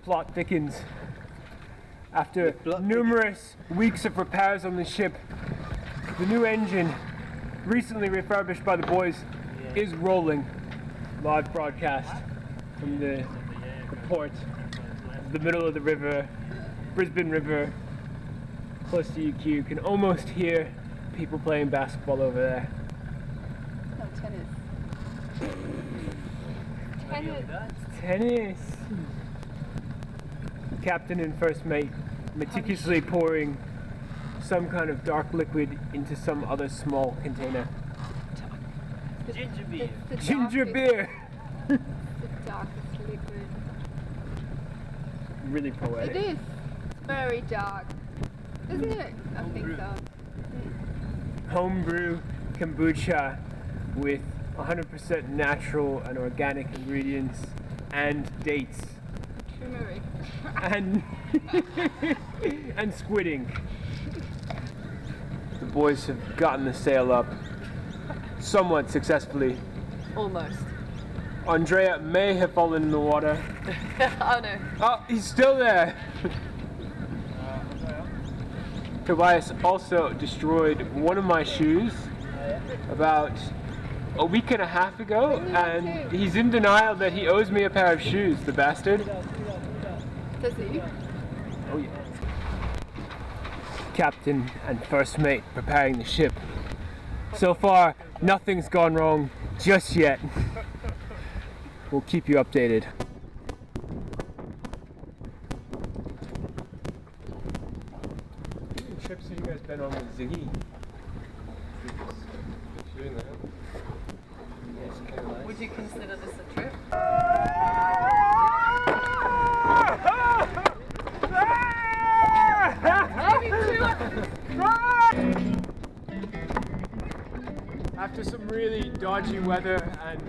plot thickens. After numerous weeks of repairs on the ship, the new engine, recently refurbished by the boys, is rolling. Live broadcast from the port, the middle of the river, Brisbane River, close to UQ. You can almost hear people playing basketball over there. No, tennis. Tennis. Captain and first mate meticulously pouring some kind of dark liquid into some other small container. Ginger beer. Ginger beer. The darkest liquid. Really poetic. It is very dark, isn't it? I think so. Homebrew kombucha with 100% natural and organic ingredients and dates. Turmeric. And and squid ink. The boys have gotten the sail up somewhat successfully. Almost. Andrea may have fallen in the water. Oh no. Oh, he's still there. Tobias also destroyed one of my shoes about a week and a half ago, and he's in denial that he owes me a pair of shoes, the bastard. Does he? Oh yeah. Captain and first mate preparing the ship. So far, nothing's gone wrong just yet. We'll keep you updated. What trips have you guys been on with Ziggy? Would you consider this a trip? After some really dodgy weather and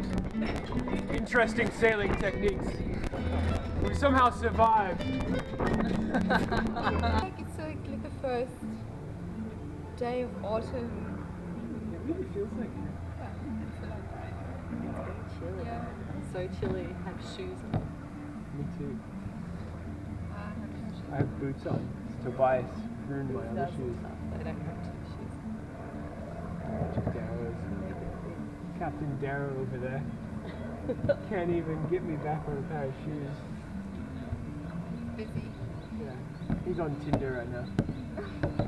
interesting sailing techniques, we somehow survived. It's like the first day of autumn. It really feels like it. Yeah. So chilly. Have shoes on. Me too. I have boots on. Tobias ruined my other shoes. They don't have two shoes. Darrow's. Captain Darrow over there. Can't even get me back on a pair of shoes. Busy. Yeah. He's on Tinder right now.